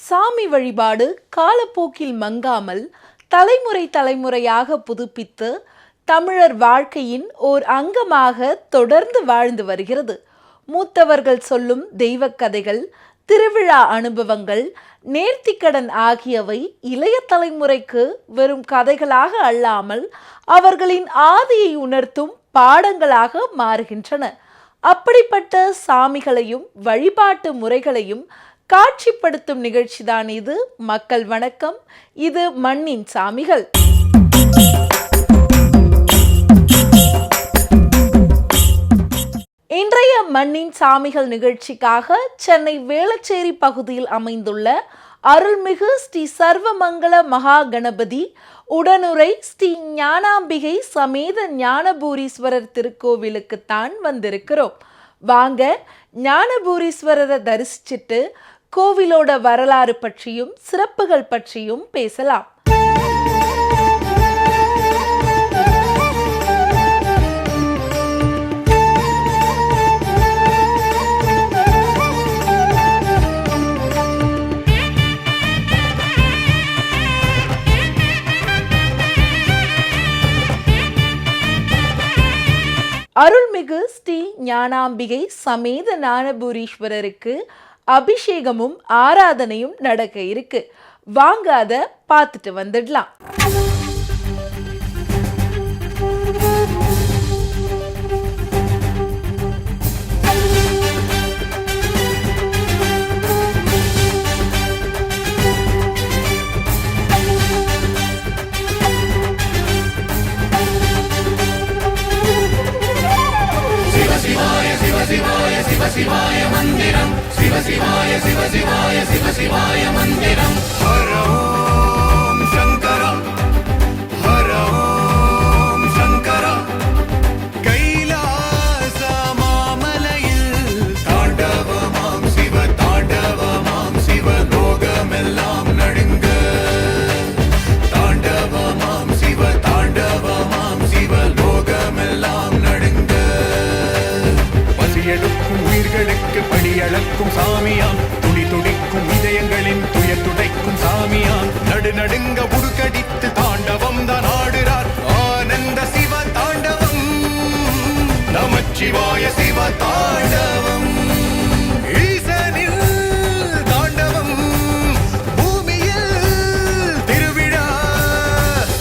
சாமி வழிபாடு காலப்போக்கில் மங்காமல் தலைமுறை தலைமுறையாக புதுப்பித்து தமிழர் வாழ்க்கையின் ஓர் அங்கமாக தொடர்ந்து வாழ்ந்து வருகிறது. மூத்தவர்கள் சொல்லும் தெய்வக் கதைகள், திருவிழா அனுபவங்கள், நேர்த்திக்கடன் ஆகியவை இளைய தலைமுறைக்கு வெறும் கதைகளாக அல்லாமல் அவர்களின் ஆதியை உணர்த்தும் பாடங்களாக மாறுகின்றன. அப்படிப்பட்ட சாமிகளையும் வழிபாட்டு முறைகளையும் காட்சிப்படுத்தும் நிகழ்ச்சிதான் இது. மக்கள் வணக்கம், இது மண்ணின் சாமிகள். இன்றைய மண்ணின் சாமிகள் நிகழ்ச்சிக்காக சென்னை வேளச்சேரி பகுதியில் அமைந்துள்ள அருள்மிகு ஸ்ரீ சர்வமங்கல மகா கணபதி உடனுரை ஸ்ரீ ஞானாம்பிகை சமேத ஞானபூரீஸ்வரர் திருக்கோவிலுக்குத்தான் வந்திருக்கிறோம். வாங்க ஞானபூரீஸ்வரரை தரிசிச்சுட்டு கோவிலோட வரலாறு பற்றியும் சிறப்புகள் பற்றியும் பேசலாம். அருள்மிகு ஸ்ரீ ஞானாம்பிகை சமேத ஞானபூரீஸ்வரருக்கு அபிஷேகமும் ஆராதனையும் நடக்க இருக்கு. வாங்க அதை பார்த்துட்டு வந்துடலாம். சிவாய மந்திரம் சிவ சிவாய சிவ சிவாய சிவ சிவாய மந்திரம். ஹர ஓம் சங்கரா ஹர ஓம் சங்கரா. கைலாச மாமலையில் தாண்டவமாம் சிவ தாண்டவமாம் சிவ லோகமெல்லாம் நடுங்க. தாண்டவமாம் சிவ தாண்டவமாம் சிவ லோகமெல்லாம் நடுங்க. பசியெடுக்கும் உயிர்களுக்கு படியளக்கும் சாமியாம், துடி துடிக்கும் இதயங்களின் துயர் துடைக்கும் சாமியாம். நடுநடுங்க உருக்கடித்து தாண்டவம் தான் ஆடுறார் ஆனந்த சிவ தாண்டவம். நமச்சிவாய சிவ தாண்டவம். ஈசனில் தாண்டவம், பூமியில் திருவிழா.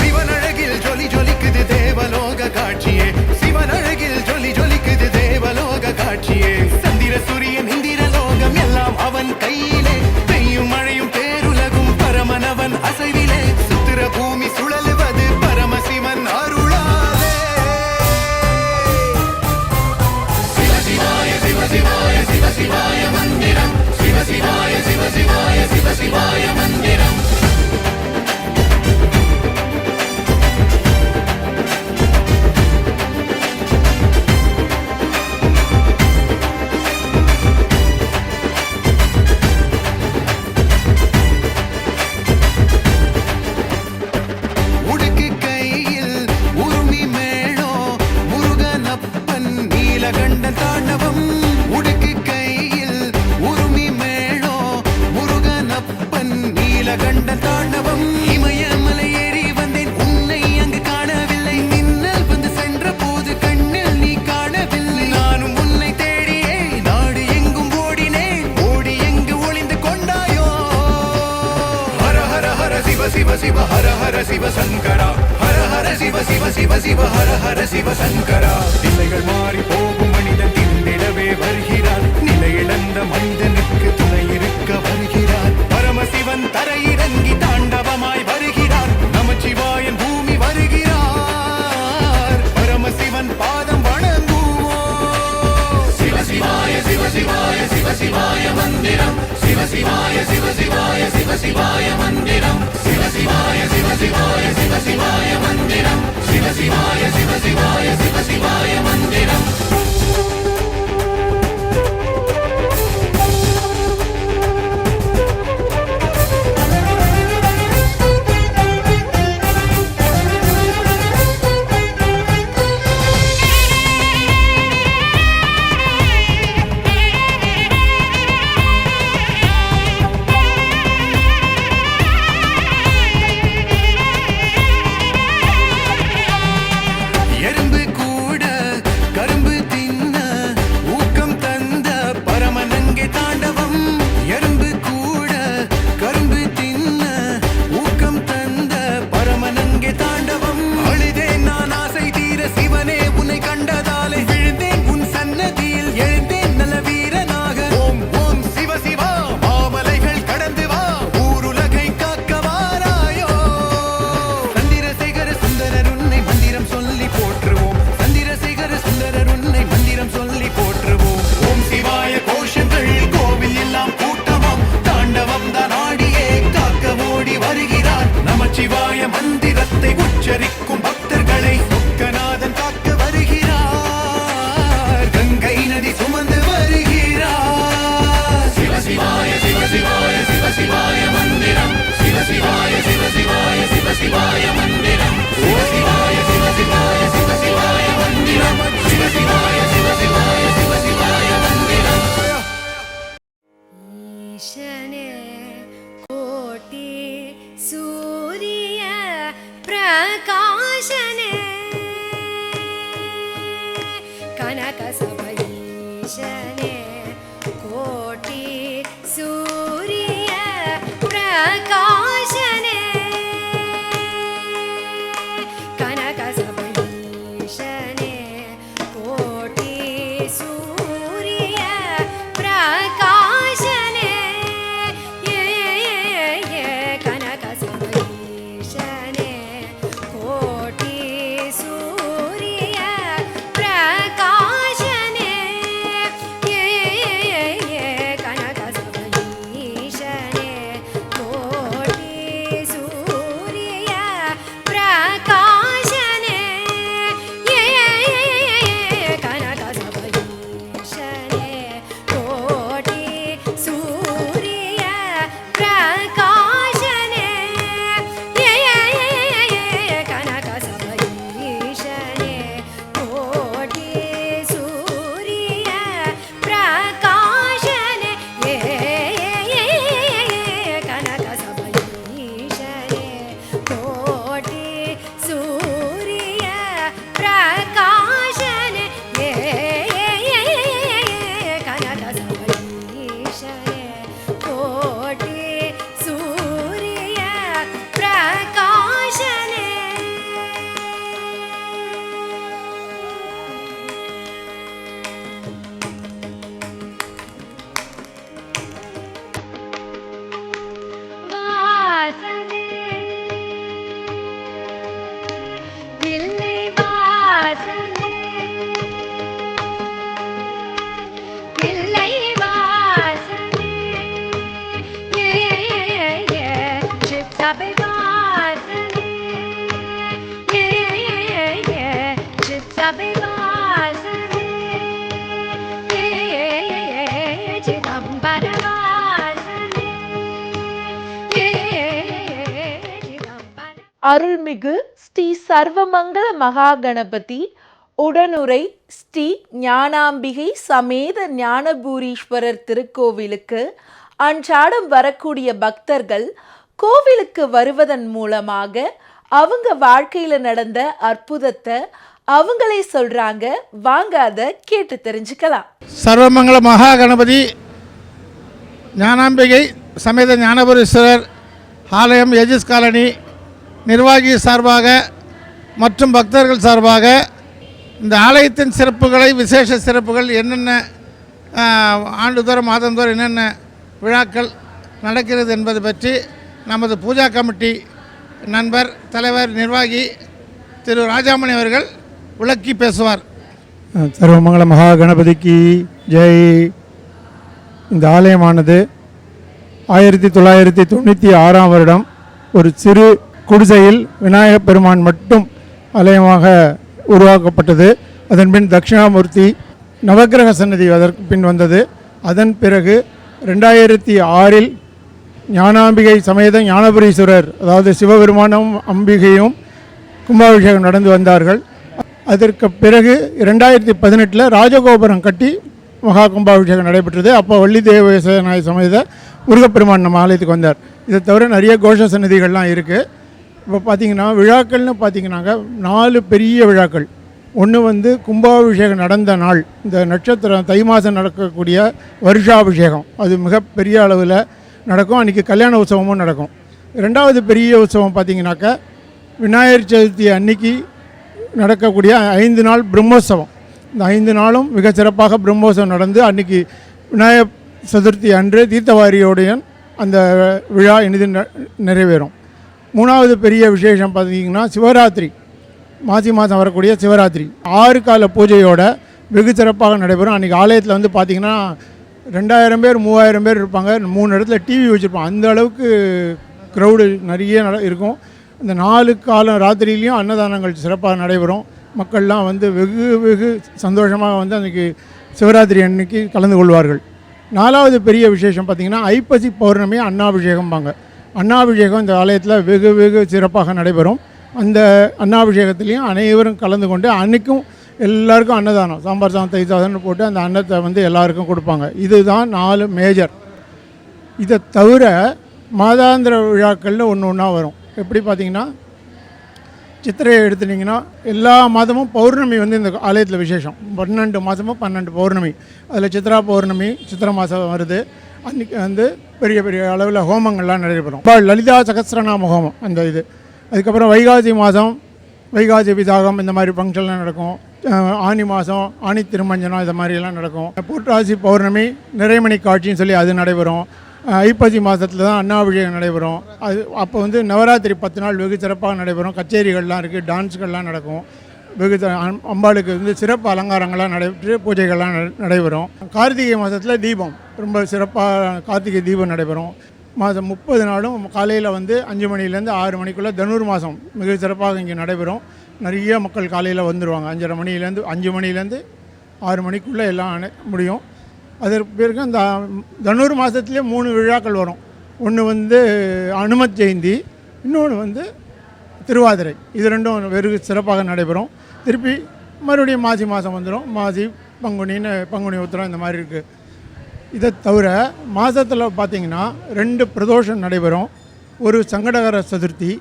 சிவன் அழகில் ஜொலி ஜொலிக்குது தேவலோக காட்சியே. சிவன் அழகில் ஜொலி ஜொலிக்குது தேவலோக காட்சியே. சந்திர சூரியன் இந்திர லோகம் எல்லாம் அவன் கையிலே. பெய்யும் மழையும் பேருலகும் பரமனவன் அசைவிலே. சுத்திர பூமி சுழலுவது பரமசிவன் அருளாலே. சிவ சிவாய சிவ சிவாய சிவ சிவாய மந்திரம் சிவ சிவாய சிவ சிவாய சிவ சிவாய மந்திரம். சிவ சிவ ஹர ஹர சிவ சங்கரா ஹர ஹர சிவ சிவ சிவ சிவ ஹர ஹர சிவ சங்கரா. திசைகள் மாறி போகும் மனிதன் திண்டிடவே வருகிறார். நிலையிழந்த மனிதனுக்கு துணை இருக்க வருகிறார். பரமசிவன் தரையிறங்கி தாண்டவமாய் வருகிறார். நமச்சிவாயன் பூமி வருகிறார். பரமசிவன் பாதம் வணங்குவோம். சிவ சிவாய சிவ சிவாய சிவ சிவாய மந்திரம் சிவ சிவாய சிவ சிவாய சிவ சிவாய மந்திரம். சிவ சிவாய சிவ சிவாய சிவ சிவாய மந்திரம் சிவ சிவாய சிவ சிவாய சிவ சிவாய மந்திரம். ईशने कोटि सूर्य प्रकाशने कनक ईशने कोटि सूर्य प्रकाशने कनक ईशने कोटि सूर्य प्रकाशने कनक ईशने कोटि सूर्य प्रकाशने कनक ईशने कोटि सूर्य प्रकाशने कनक ईशने कोटि सूर्य प्रकाशने कनक ईशने कोटि सूर्य प्रकाशने कनक ईशने कोटि सूर्य प्रकाशने कनक ईशने कोटि सूर्य प्रकाशने वासने दिल्ली वासने दिल्ली वासने चित्तबे वासने चित्तबे वासने चिदंबर वासने चिदंबर அருள்மிகு ஸ்ரீ சர்வமங்கள மகா கணபதி உடனுரை ஸ்ரீ ஞானாம்பிகை சமேத ஞானபூரீஸ்வரர் திருக்கோவிலுக்கு அன்றாடம் வரக்கூடிய பக்தர்கள் கோவிலுக்கு வருவதன் மூலமாக அவங்க வாழ்க்கையில நடந்த அற்புதத்தை அவங்களே சொல்றாங்க. வாங்க அதை கேட்டு தெரிஞ்சுக்கலாம். சர்வமங்கள மகா கணபதி ஞானாம்பிகை சமேத ஞானபுரீஸ்வரர் ஆலயம் ஏஜிஸ் காலனி நிர்வாகி சார்பாக மற்றும் பக்தர்கள் சார்பாக இந்த ஆலயத்தின் சிறப்புகளை விசேஷ சிறப்புகள் என்னென்ன ஆண்டுதோறும் மாதந்தோறும் என்னென்ன விழாக்கள் நடக்கிறது என்பது பற்றி நமது பூஜா கமிட்டி நண்பர் தலைவர் நிர்வாகி திரு ராஜாமணி அவர்கள் விளக்கி பேசுவார். சர்வமங்கள மகா கணபதிக்கு ஜெய். இந்த ஆலயமானது 1996 வருடம் ஒரு சிறு குடிசையில் விநாயகப் பெருமான் மட்டும் ஆலயமாக உருவாக்கப்பட்டது. அதன் பின் தட்சிணாமூர்த்தி நவக்கிரக சன்னதி அதற்கு பின் வந்தது. அதன் பிறகு 2006 ஞானாம்பிகை சமேத ஞானபுரீஸ்வரர் அதாவது சிவபெருமானும் அம்பிகையும் கும்பாபிஷேகம் நடந்து வந்தார்கள். அதற்கு பிறகு 2018 ராஜகோபுரம் கட்டி மகா கும்பாபிஷேகம் நடைபெற்றது. அப்போ வள்ளி தேவசேனாய் சமேத முருகப்பெருமான் நம்ம ஆலயத்துக்கு வந்தார். இதை தவிர நிறைய கோஷ சன்னதிகள்லாம் இருக்குது. இப்போ பார்த்திங்கன்னா விழாக்கள்னு பார்த்திங்கனாக்க 4 பெரிய விழாக்கள். ஒன்று கும்பாபிஷேகம் நடந்த நாள், இந்த நட்சத்திரம் தை மாதம் நடக்கக்கூடிய வருஷாபிஷேகம், அது மிகப்பெரிய அளவில் நடக்கும். அன்றைக்கி கல்யாண உற்சவமும் நடக்கும். 2வது பெரிய உற்சவம் பார்த்திங்கனாக்கா விநாயகர் சதுர்த்தி அன்னைக்கு நடக்கக்கூடிய 5 நாள் பிரம்மோற்சவம். இந்த 5 நாளும் மிக சிறப்பாக பிரம்மோற்சவம் நடந்து அன்றைக்கி விநாயகர் சதுர்த்தி அன்று தீர்த்தவாரியோடைய அந்த விழா இனிது நிறைவேறும். 3வது பெரிய விசேஷம் பார்த்திங்கன்னா சிவராத்திரி, மாசி மாதம் வரக்கூடிய சிவராத்திரி 6 கால பூஜையோட வெகு சிறப்பாக நடைபெறும். அன்றைக்கி ஆலயத்தில் பார்த்திங்கன்னா 2000 பேர் 3000 பேர் இருப்பாங்க. 3 இடத்துல டிவி வச்சுருப்பாங்க. அந்த அளவுக்கு க்ரௌடு நிறைய இருக்கும். இந்த 4 காலம் ராத்திரியிலையும் அன்னதானங்கள் சிறப்பாக நடைபெறும். மக்கள்லாம் வெகு சந்தோஷமாக அன்றைக்கி சிவராத்திரி அன்னைக்கு கலந்து கொள்வார்கள். 4வது பெரிய விசேஷம் பார்த்திங்கன்னா ஐப்பசி பௌர்ணமி அன்னாபிஷேகம்பாங்க. அன்னாபிஷேகம் இந்த ஆலயத்தில் வெகு வெகு சிறப்பாக நடைபெறும். அந்த அன்னாபிஷேகத்துலேயும் அனைவரும் கலந்து கொண்டு அன்றைக்கும் எல்லாருக்கும் அன்னதானம், சாம்பார் சாதம் தயிர் சாதம்னு போட்டு அந்த அன்னத்தை வந்து எல்லாருக்கும் கொடுப்பாங்க. இதுதான் 4 மேஜர். இதை தவிர மாதாந்திர விழாக்கள்னு ஒன்று ஒன்றா வரும். எப்படி பார்த்திங்கன்னா, சித்திரையை எடுத்துட்டிங்கன்னா எல்லா மாதமும் பௌர்ணமி வந்து இந்த ஆலயத்தில் விசேஷம். 12 மாதமும் 12 பௌர்ணமி. அதில் சித்ரா பௌர்ணமி சித்திரை மாதம் வருது. அன்றைக்கி வந்து பெரிய பெரிய அளவில் ஹோமங்கள்லாம் நடைபெறும். லலிதா சகஸ்ரநாம ஹோமம் அந்த இது. அதுக்கப்புறம் வைகாசி மாதம் வைகாசி விசாகம் இந்த மாதிரி ஃபங்க்ஷன்லாம் நடக்கும். ஆனி மாதம் ஆனி திருமஞ்சனம் இது மாதிரியெல்லாம் நடக்கும். புரட்டாசி பௌர்ணமி நிறைமணி காட்சின்னு சொல்லி அது நடைபெறும். ஐப்பசி மாதத்தில் தான் அன்னாபிஷேகம் நடைபெறும். அது அப்போ வந்து நவராத்திரி 10 நாள் வெகு சிறப்பாக நடைபெறும். கச்சேரிகள்லாம் இருக்குது, டான்ஸ்கள்லாம் நடக்கும். வெகு அம்பாளுக்கு வந்து சிறப்பு அலங்காரங்கள்லாம் நடைபெற்று பூஜைகள்லாம் நடைபெறும். கார்த்திகை மாதத்தில் தீபம் ரொம்ப சிறப்பாக கார்த்திகை தீபம் நடைபெறும். மாதம் 30 நாளும் காலையில் வந்து 5 மணிலேருந்து 6 மணிக்குள்ளே தனுர் மாதம் மிக சிறப்பாக இங்கே நடைபெறும். நிறைய மக்கள் காலையில் வந்துடுவாங்க. 5:30 மணிலேருந்து 5 மணிலேருந்து 6 மணிக்குள்ளே எல்லாம் முடியும். அதற்கு பிறகு அந்த தனுர் மாதத்துலேயே 3 விழாக்கள் வரும். ஒன்று வந்து அனுமத் ஜெயந்தி, இன்னொன்று வந்து திருவாதிரை. இது ரெண்டும் வெகு சிறப்பாக நடைபெறும். திருப்பி மறுபடியும் மாசி மாதம் வந்துடும். மாசி பங்குனி உத்திரம் இந்த மாதிரி இருக்குது. இதை தவிர மாதத்தில் பார்த்திங்கன்னா 2 பிரதோஷம் நடைபெறும். ஒரு சங்கடகர சதுர்த்தி,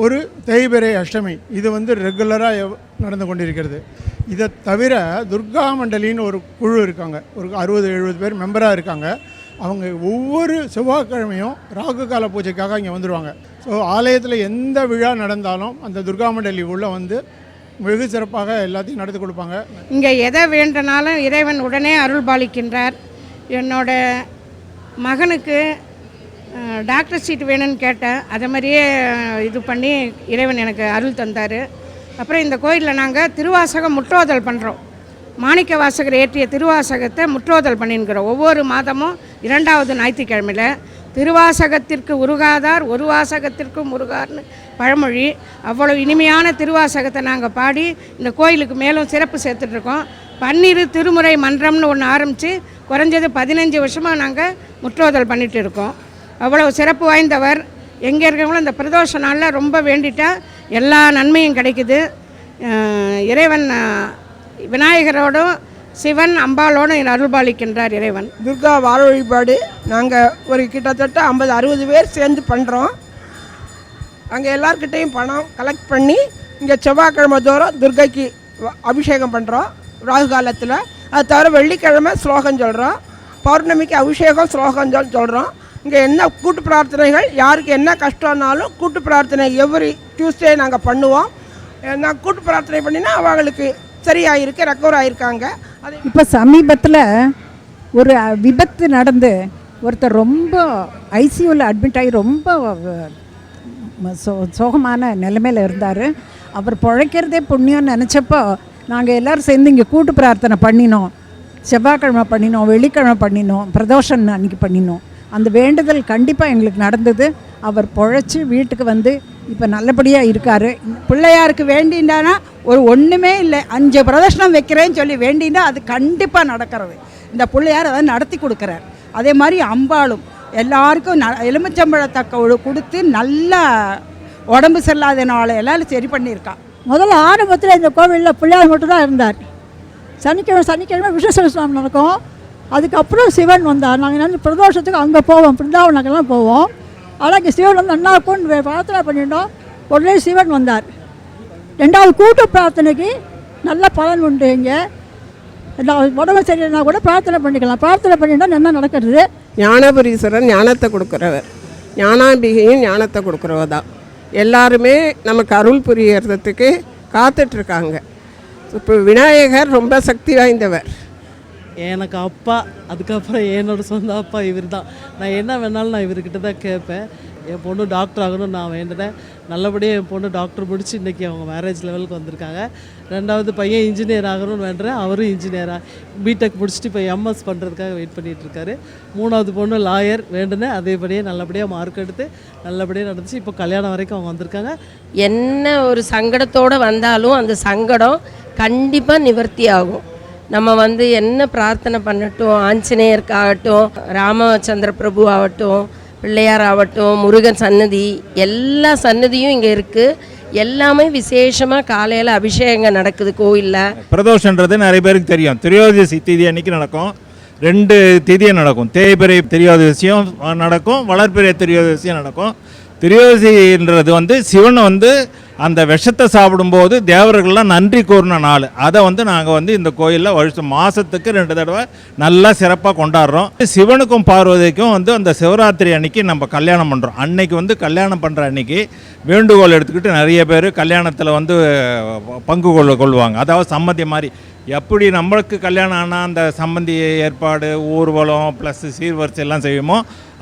ஒரு தேய்பிறை அஷ்டமி. இது வந்து ரெகுலராக நடந்து கொண்டிருக்கிறது. இதை தவிர துர்கா மண்டலின்னு ஒரு குழு இருக்காங்க. ஒரு 60-70 பேர் மெம்பராக இருக்காங்க. அவங்க ஒவ்வொரு செவ்வாய்க்கிழமையும் ராகு கால பூஜைக்காக இங்கே வந்துடுவாங்க. ஸோ ஆலயத்தில் எந்த விழா நடந்தாலும் அந்த துர்கா மண்டலி உள்ள வந்து வெகு சிறப்பாக எல்லாத்தையும் நடத்தி கொடுப்பாங்க. இங்கே எதை வேண்டனாலும் இறைவன் உடனே அருள் பாலிக்கின்றார். என்னோட மகனுக்கு டாக்டர் சீட் வேணும்னு கேட்டேன். அதை மாதிரியே இது பண்ணி இறைவன் எனக்கு அருள் தந்தார். அப்புறம் இந்த கோயிலில் நாங்கள் திருவாசகம் முற்றோதல் பண்ணுறோம். மாணிக்க வாசகர் ஏற்றிய திருவாசகத்தை முற்றோதல் பண்ணின்கிறோம். ஒவ்வொரு மாதமும் 2வது ஞாயிற்றுக்கிழமையில் திருவாசகத்திற்கு உருகாதார் ஒரு வாசகத்திற்கும் முருகார்னு பழமொழி. அவ்வளோ இனிமையான திருவாசகத்தை நாங்கள் பாடி இந்த கோயிலுக்கு மேலும் சிறப்பு சேர்த்துட்ருக்கோம். 12 திருமுறை மன்றம்னு ஒன்று ஆரம்பித்து குறைஞ்சது 15 வருஷமாக நாங்கள் முற்றோதல் பண்ணிகிட்டு இருக்கோம். அவ்வளோ சிறப்பு வாய்ந்தவர். எங்கே இருக்கிறவங்களும் இந்த பிரதோஷ நாளில் ரொம்ப வேண்டிட்டா எல்லா நன்மையும் கிடைக்குது. இறைவன் விநாயகரோடும் சிவன் அம்பாலோடும் அருள்பாலிக்கின்றார் இறைவன். துர்கா வார வழிபாடு நாங்கள் ஒரு கிட்டத்தட்ட 50-60 பேர் சேர்ந்து பண்ணுறோம். அங்கே எல்லார்கிட்டையும் பணம் கலெக்ட் பண்ணி இங்கே செவ்வாய்க்கிழமை தோறும் துர்கைக்கு அபிஷேகம் பண்ணுறோம் ராகு காலத்தில். அது தவிர வெள்ளிக்கிழமை ஸ்லோகம் சொல்கிறோம். பௌர்ணமிக்கு அபிஷேகம் ஸ்லோகம் சொல்கிறோம். இங்கே என்ன கூட்டு பிரார்த்தனைகள், யாருக்கு என்ன கஷ்டம்னாலும் கூட்டு பிரார்த்தனை எவ்ரி டியூஸ்டே நாங்கள் பண்ணுவோம். நான் கூட்டு பிரார்த்தனை பண்ணினா அவங்களுக்கு சரியாயிருக்கு, ரெக்கவர் ஆகிருக்காங்க. அது இப்போ சமீபத்தில் ஒரு விபத்து நடந்து ஒருத்தர் ரொம்ப ஐசியூவில் அட்மிட் ஆகி ரொம்ப சோகமான நிலைமையில் இருந்தார். அவர் பிழைக்கிறதே புண்ணியம்னு நினச்சப்போ நாங்கள் எல்லோரும் சேர்ந்து இங்கே கூட்டு பிரார்த்தனை பண்ணினோம். செவ்வாய்க்கிழமை பண்ணினோம், வெள்ளிக்கிழமை பண்ணினோம், பிரதோஷம் அன்றைக்கி பண்ணினோம். அந்த வேண்டுதல் கண்டிப்பாக எங்களுக்கு நடந்தது. அவர் பொழைச்சி வீட்டுக்கு வந்து இப்போ நல்லபடியாக இருக்கார். பிள்ளையாருக்கு வேண்டிண்டானா ஒரு ஒன்றுமே இல்லை, 5 பிரதர்ஷனம் வைக்கிறேன்னு சொல்லி வேண்டினா அது கண்டிப்பாக நடக்கிறது. இந்த பிள்ளையார் அதை நடத்தி கொடுக்குறார். அதே மாதிரி அம்பாளும் எல்லாருக்கும் எலுமிச்சம்பழத்தக்க கொடுத்து நல்லா உடம்பு சரியில்லாதனால எல்லாம் சரி பண்ணியிருக்கா. முதல்ல ஆரம்பத்தில் இந்த கோவிலில் பிள்ளையார் மட்டும்தான் இருந்தார். சனிக்கிழமை விஸ்வசஹஸ்ரநாமம் நடக்கும். அதுக்கப்புறம் சிவன் வந்தார். நாங்கள் என்ன பிரதோஷத்துக்கு அங்கே போவோம், பிருந்தாவனக்கெல்லாம் போவோம். ஆனால் இங்கே சிவன் வந்து நல்லா இருக்கும்னு பிரார்த்தனை பண்ணிட்டோம். உடனே சிவன் வந்தார். 2வது கூட்டு பிரார்த்தனைக்கு நல்ல பலன் உண்டு. இங்கே உடம்பு சரியில்லைனா கூட பிரார்த்தனை பண்ணிக்கலாம். பிரார்த்தனை பண்ணிட்டா என்ன நடக்கிறது. ஞானபுரீஸ்வரர் ஞானத்தை கொடுக்குறவர், ஞானாம்பிகையும் ஞானத்தை கொடுக்குறவர் தான். எல்லாருமே நமக்கு அருள் புரியறதுக்கு காத்துட்ருக்காங்க. இப்போ விநாயகர் ரொம்ப சக்தி வாய்ந்தவர். எனக்கு அப்பா, அதுக்கப்புறம் என்னோடய சொந்த அப்பா இவர் தான். நான் என்ன வேணாலும் நான் இவர்கிட்ட தான் கேட்பேன். என் பொண்ணு டாக்டர் ஆகணும்னு நான் வேண்டினேன். நல்லபடியாக என் பொண்ணு டாக்டர் முடித்து இன்றைக்கி அவங்க மேரேஜ் லெவலுக்கு வந்திருக்காங்க. 2வது பையன் இன்ஜினியர் ஆகணும்னு வேண்டுறேன். அவரும் இன்ஜினியராக பிடெக் முடிச்சுட்டு இப்போ எம்எஸ் பண்ணுறதுக்காக வெயிட் பண்ணிகிட்ருக்காரு. 3வது பொண்ணு லாயர் வேண்டுனேன். அதேபடியே நல்லபடியாக மார்க் எடுத்து நல்லபடியாக நடந்துச்சு. இப்போ கல்யாணம் வரைக்கும் அவங்க வந்திருக்காங்க. என்ன ஒரு சங்கடத்தோடு வந்தாலும் அந்த சங்கடம் கண்டிப்பாக நிவர்த்தி ஆகும். நம்ம என்ன பிரார்த்தனை பண்ணட்டும், ஆஞ்சநேயருக்காகட்டும், ராமச்சந்திர பிரபு ஆகட்டும், பிள்ளையார் ஆகட்டும், முருகன் சன்னதி, எல்லா சன்னதியும் இங்கே இருக்குது. எல்லாமே விசேஷமாக காலையில் அபிஷேகம் நடக்குது கோவிலில். பிரதோஷன்றது நிறைய பேருக்கு தெரியும். திரியோதசி திதி அன்னைக்கு நடக்கும். 2 திதியும் நடக்கும். தேய்பிறை திரியோதசியும் நடக்கும், வளர்பிறை திரியோதசியும் நடக்கும். திரியோதசின்றது சிவன் அந்த விஷத்தை சாப்பிடும்போது தேவர்கள்லாம் நன்றி கூறின நாள். அதை நாங்கள் இந்த கோயிலில் வருஷம் மாதத்துக்கு 2 தடவை நல்லா சிறப்பாக கொண்டாடுறோம். சிவனுக்கும் பார்வதிக்கும் அந்த சிவராத்திரி அன்னைக்கு நம்ம கல்யாணம் பண்ணுறோம். அன்னைக்கு கல்யாணம் பண்ணுற அன்னைக்கு வேண்டுகோள் எடுத்துக்கிட்டு நிறைய பேர் கல்யாணத்தில் பங்கு கொள்வாங்க. அதாவது சம்மதி மாதிரி. எப்படி நம்மளுக்கு கல்யாணம் ஆனால் அந்த சம்மந்தி ஏற்பாடு, ஊர்வலம் ப்ளஸ் சீர்வரிசை எல்லாம் செய்வோமோ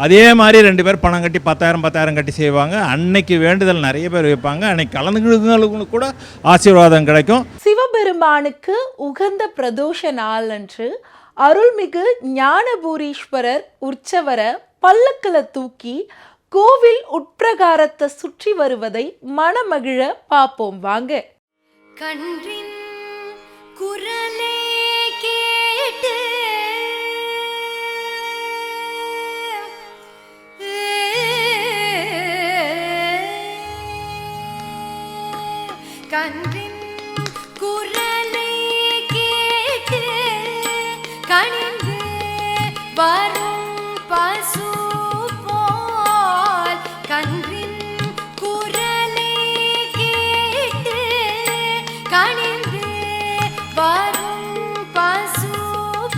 அதே மாதிரி 2 பேர் பணம் கட்டி 10,000 கட்டி செய்வாங்க. அன்னைக்கு வேண்டுதல் நிறைய பேர் வைப்பாங்க. அன்னைக்கு கலந்துகளுக்கு கூட ஆசீர்வாதம் கிடைக்கும். சிவபெருமானுக்கு உகந்த பிரதோஷ நாள் அன்று அருள்மிகு ஞானபூரீஸ்வரர் உற்சவரை பல்லக்கில் தூக்கி கோவில் உட்பிரகாரத்தை சுற்றி வருவதை மனமகிழ பார்ப்போம் வாங்க. கன்றின் குரலே கேட்டு கன்றின் குரலே கேட்டு கணிந்து வரும் பசு போல் கன்றின் குரலே கேட்டு கணிந்து வரும் பசு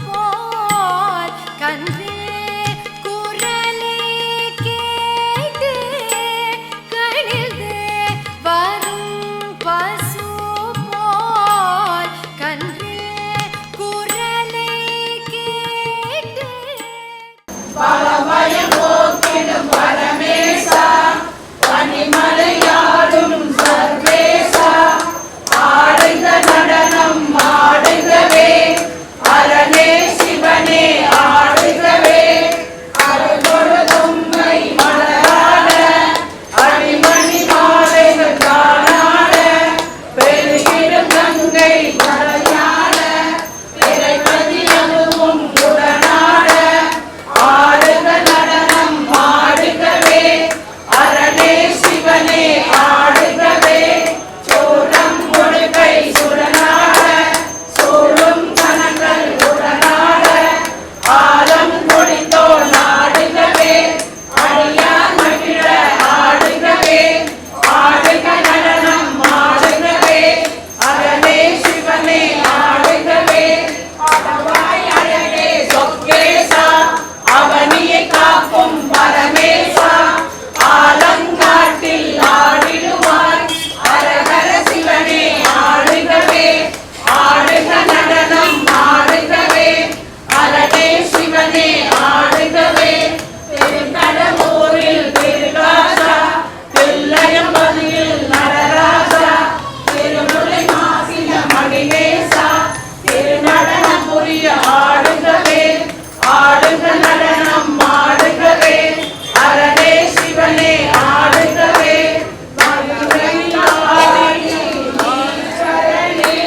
போல் கன்று குரலே கேட்டு கணிந்து வரும் பசு போல் கன்று குரலே கேட்டு பலபயம் போக்கிடும் பரமேசா, பனிமலையாடும் சர்வேசா, ஆடுங்க நடனம் ஆடுங்கவே, அரணே சிவனே ஆடுங்கவே, அருகொடு தும்மை மலராட, அடிமணி மாலைகள் தானாட, பெருகிடும் கங்கை மலையாட, இறைவதி அதுவும் உடனாட, ஆடுங்க நடனம் ஆடுங்கவே, அரணே சிவனே ஆடுங்கவே, சூடம் முடுகை சுடனாட, சூழும் கணங்கள் உடனாட, ஆலம் கொடித்தோ நாடுகவே, அடியார் மகிழ ஆடுகவே, ஆடுக நடனம் ஆடுகவே, அரணே சிவனே ஆடுகவே, அடவாய் அழகே சொக்கேசா, அவனியை காக்கும் பரமேசா, ஆலங்காட்டில் ஆடிடுவாய், அரகர சிவனே ஆடுகவே, ஆடுக நடனம் ஆடுகவே, அரணே சிவனே ஆடுகவே, திருக்கடம்பூரில் திருராசா, தில்லையம்பதியில் நடராசா, திருமுலை மாசின மணிநேசா, திருநடனம் புரிய ஆடுகவே, ஆடுக நடனம் ஆடுகவே, அரணே சிவனே ஆடுகவே, மதுரையில் ஆடிய ஈஸ்வரனே,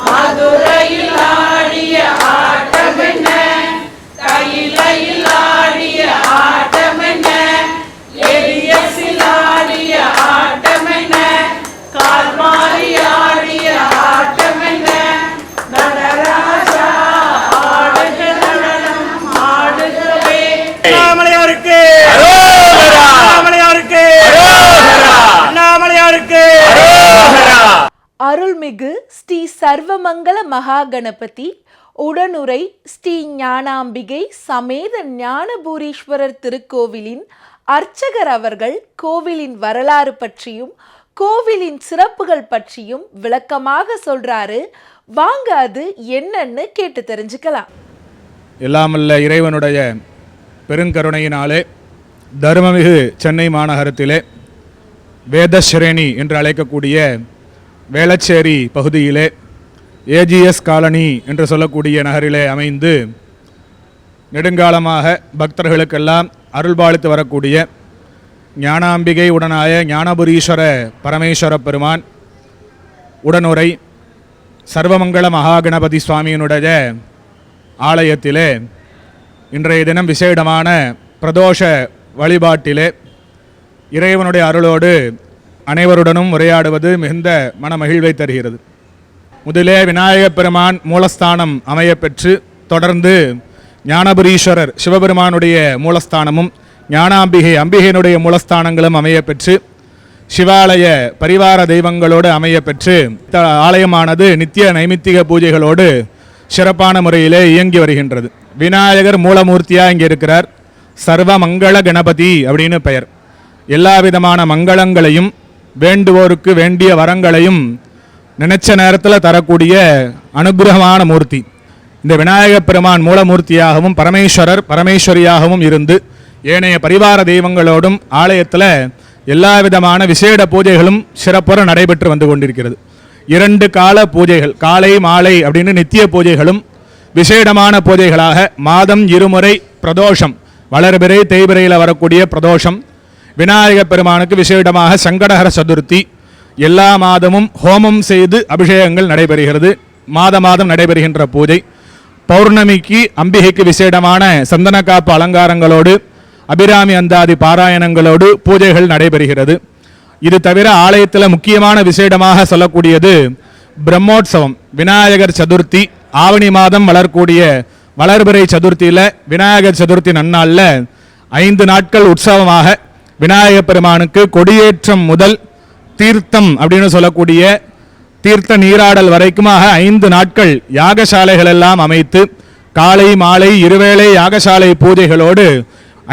மதுரையில் ஆடிய ஆட்டமென்ன, கையிலையில் ஆடிய ஆட்டமென்ன, எரியசில் ஆடிய ஆட்டமென்ன, கால்மாறி ஆடிய ஆட்டமென்ன, நடராஜா ஆடுக நடனம் ஆடுகவே. அண்ணாமலையாருக்கு அண்ணாமலையாருக்கு அண்ணாமலையாருக்கு. அருள்மிகு ஸ்ரீ சர்வமங்கல மகா கணபதி உடனுரை ஸ்ரீ ஞானாம்பிகை சமேத ஞானபூரீஸ்வரர் திருக்கோவிலின் அர்ச்சகர் அவர்கள் கோவிலின் வரலாறு பற்றியும் கோவிலின் சிறப்புகள் பற்றியும் விளக்கமாக சொல்றாரு. வாங்க அது என்னன்னு கேட்டு தெரிஞ்சுக்கலாம். எல்லாமல்ல இறைவனுடைய பெருங்கருணையினாலே தர்மமிகு சென்னை மாநகரத்திலே வேதஸ்ரேணி என்று அழைக்கக்கூடிய வேளச்சேரி பகுதியிலே ஏஜிஎஸ் காலனி என்று சொல்லக்கூடிய நகரிலே அமைந்து நெடுங்காலமாக பக்தர்களுக்கெல்லாம் அருள்பாலித்து வரக்கூடிய ஞானாம்பிகை உடனாய ஞானபுரீஸ்வர பரமேஸ்வர பெருமான் உடனுரை சர்வமங்கள மகாகணபதி சுவாமியினுடைய ஆலயத்திலே இன்றைய தினம் விசேடமான பிரதோஷ வழிபாட்டிலே இறைவனுடைய அருளோடு அனைவருடனும் உரையாடுவது மிகுந்த மனமகிழ்வை தருகிறது. முதலே விநாயகப் பெருமான் மூலஸ்தானம் அமையப்பெற்று தொடர்ந்து ஞானபுரீஸ்வரர் சிவபெருமானுடைய மூலஸ்தானமும் ஞானாம்பிகை அம்பிகையினுடைய மூலஸ்தானங்களும் அமையப்பெற்று சிவாலய பரிவார தெய்வங்களோடு அமையப்பெற்று ஆலயமானது நித்திய நைமித்திக பூஜைகளோடு சிறப்பான முறையிலே இயங்கி வருகின்றது. விநாயகர் மூலமூர்த்தியாக இங்கே இருக்கிறார். சர்வ மங்கள கணபதி அப்படின்னு பெயர். எல்லா விதமான மங்களங்களையும் வேண்டுவோருக்கு வேண்டிய வரங்களையும் நினைச்ச நேரத்தில் தரக்கூடிய அனுகிரகமான மூர்த்தி. இந்த விநாயகப் பெருமான் மூலமூர்த்தியாகவும் பரமேஸ்வரர் பரமேஸ்வரியாகவும் இருந்து ஏனைய பரிவார தெய்வங்களோடும் ஆலயத்தில் எல்லா விதமான விசேட பூஜைகளும் சிறப்புற நடைபெற்று வந்து கொண்டிருக்கிறது. 2 கால பூஜைகள், காலை மாலை அப்படின்னு நித்திய பூஜைகளும் விசேடமான பூஜைகளாக மாதம் 2 முறை பிரதோஷம், வளர்பிறை தேய்பிறையில் வரக்கூடிய பிரதோஷம், விநாயகப் பெருமானுக்கு விசேடமாக சங்கடஹர சதுர்த்தி, எல்லா மாதமும் ஹோமம் செய்து அபிஷேகங்கள் நடைபெறுகிறது. மாதம் நடைபெறுகின்ற பூஜை. பௌர்ணமிக்கு அம்பிகைக்கு விசேடமான சந்தனக்காப்பு அலங்காரங்களோடு அபிராமி அந்தாதி பாராயணங்களோடு பூஜைகள் நடைபெறுகிறது. இது தவிர ஆலயத்தில் முக்கியமான விசேடமாக சொல்லக்கூடியது பிரம்மோற்சவம். விநாயகர் சதுர்த்தி ஆவணி மாதம் வளரக்கூடிய வளர்பிறை சதுர்த்தியில் விநாயகர் சதுர்த்தி நன்னாளில் 5 நாட்கள் உற்சவமாக விநாயகப் பெருமானுக்கு கொடியேற்றம் முதல் தீர்த்தம் அப்படின்னு சொல்லக்கூடிய தீர்த்த நீராடல் வரைக்குமாக 5 நாட்கள் யாகசாலைகள் எல்லாம் அமைத்து காலை மாலை இருவேளை யாகசாலை பூஜைகளோடு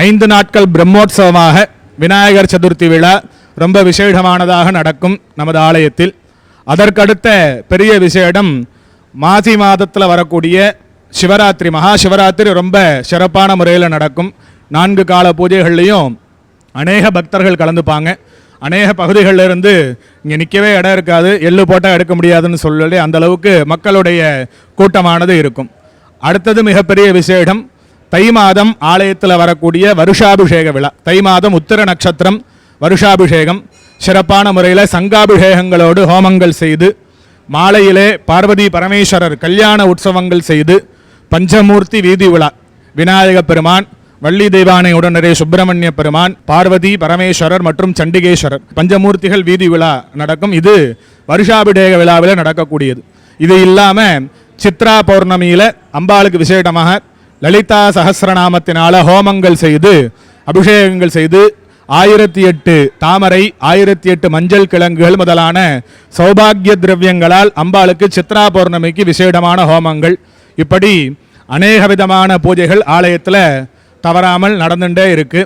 5 நாட்கள் பிரம்மோற்சவமாக விநாயகர் சதுர்த்தி விழா ரொம்ப விசேஷமானதாக நடக்கும் நமது ஆலயத்தில். அதற்கடுத்த பெரிய விசேடம் மாசி மாதத்தில் வரக்கூடிய சிவராத்திரி, மகா சிவராத்திரி ரொம்ப சிறப்பான முறையில் நடக்கும். 4 கால பூஜைகள்லையும் அநேக பக்தர்கள் கலந்துப்பாங்க. அநேக பகுதிகளில் இருந்து இங்கே நிற்கவே இடம் இருக்காது, எள்ளு போட்டால் எடுக்க முடியாதுன்னு சொல்லி அந்த அளவுக்கு மக்களுடைய கூட்டமானது இருக்கும். அடுத்தது மிகப்பெரிய விசேடம் தை மாதம் ஆலயத்தில் வரக்கூடிய வருஷாபிஷேக விழா. தை மாதம் உத்திர நட்சத்திரம் வருஷாபிஷேகம் சிறப்பான முறையில் சங்காபிஷேகங்களோடு ஹோமங்கள் செய்து மாலையிலே பார்வதி பரமேஸ்வரர் கல்யாண உற்சவங்கள் செய்து பஞ்சமூர்த்தி வீதி விழா, விநாயகப் பெருமான், வள்ளி தெய்வானை உடனரே சுப்பிரமணிய பெருமான், பார்வதி பரமேஸ்வரர் மற்றும் சண்டிகேஸ்வரர் பஞ்சமூர்த்திகள் வீதி விழா நடக்கும். இது வருஷாபிஷேக விழாவில் நடக்கக்கூடியது. இது இல்லாமல் சித்ரா பௌர்ணமியில் அம்பாளுக்கு விசேஷமாக லலிதா சஹஸ்ரநாமத்தினால ஹோமங்கள் செய்து அபிஷேகங்கள் செய்து 1008 தாமரை 1008 மஞ்சள் கிழங்குகள் முதலான சௌபாகிய திரவியங்களால் அம்பாளுக்கு சித்ரா பௌர்ணமிக்கு விசேடமான ஹோமங்கள், இப்படி அநேக விதமான பூஜைகள் ஆலயத்தில் தவறாமல் நடந்துட்டே இருக்கு.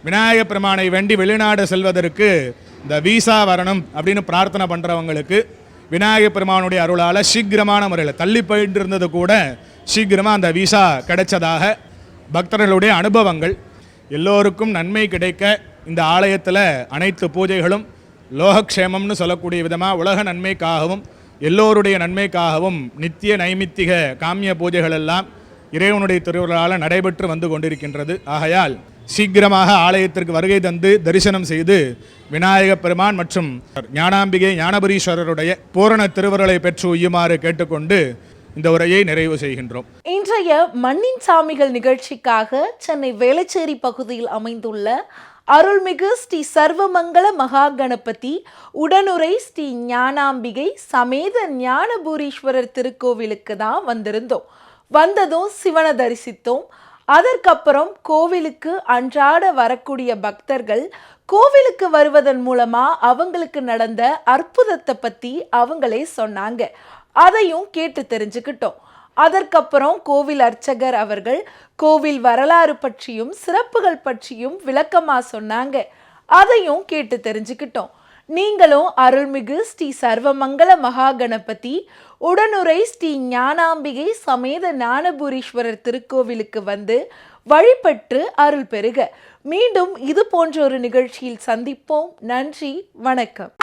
விநாயகப் பெருமானை வேண்டி வெளிநாடு செல்வதற்கு இந்த வீசா வரணும் அப்படின்னு பிரார்த்தனை பண்ணுறவங்களுக்கு விநாயகப் பெருமானுடைய அருளால் சீக்கிரமான முறையில் தள்ளி போயிட்டு இருந்தது கூட சீக்கிரமாக அந்த வீசா கிடைச்சதாக பக்தர்களுடைய அனுபவங்கள். எல்லோருக்கும் நன்மை கிடைக்க இந்த ஆலயத்தில் அனைத்து பூஜைகளும் லோகக்ஷேமம்னு சொல்லக்கூடிய விதமாக உலக நன்மைக்காகவும் எல்லோருடைய நன்மைக்காகவும் நித்திய நைமித்திக காமிய பூஜைகள் எல்லாம் இறைவனுடைய திருவிழாவில் நடைபெற்று வந்து கொண்டிருக்கின்றது. ஆகையால் சீக்கிரமாக ஆலயத்திற்கு வருகை தந்து தரிசனம் செய்து விநாயகப் பெருமான் மற்றும் ஞானாம்பிகை ஞானபுரீஸ்வரருடைய பூரண திருவருளை பெற்று உய்யுமாறு கேட்டுக்கொண்டு இந்த உரையை நிறைவு செய்கின்றோம். இன்றைய மண்ணின் சாமிகள் நிகழ்ச்சிக்காக சென்னை வேளச்சேரி பகுதியில் அமைந்துள்ள அருள்மிகு ஸ்ரீ சர்வமங்கள மகா கணபதி உடனுரை ஸ்ரீ ஞானாம்பிகை சமேத ஞானபூரீஸ்வரர் திருக்கோவிலுக்கு தான் வந்திருந்தோம். வந்ததும் சிவனை தரிசித்தோம். அதற்கப்புறம் கோவிலுக்கு அன்றாட வரக்கூடிய பக்தர்கள் கோவிலுக்கு வருவதன் மூலமா அவங்களுக்கு நடந்த அற்புதத்தை பத்தி அவங்களே சொன்னாங்க. அதையும் கேட்டு தெரிஞ்சுக்கிட்டோம். அதற்கப்புறம் கோவில் அர்ச்சகர் அவர்கள் கோவில் வரலாறு பற்றியும் சிறப்புகள் பற்றியும் விளக்கமா சொன்னாங்க. அதையும் கேட்டு தெரிஞ்சுக்கிட்டோம். நீங்களும் அருள்மிகு ஸ்ரீ சர்வமங்கள மகா கணபதி உடனுரை ஸ்ரீ ஞானாம்பிகை சமேத ஞானபூரீஸ்வரர் திருக்கோவிலுக்கு வந்து வழிபட்டு அருள் பெறுக. மீண்டும் இது போன்ற ஒரு நிகழ்ச்சியில் சந்திப்போம். நன்றி, வணக்கம்.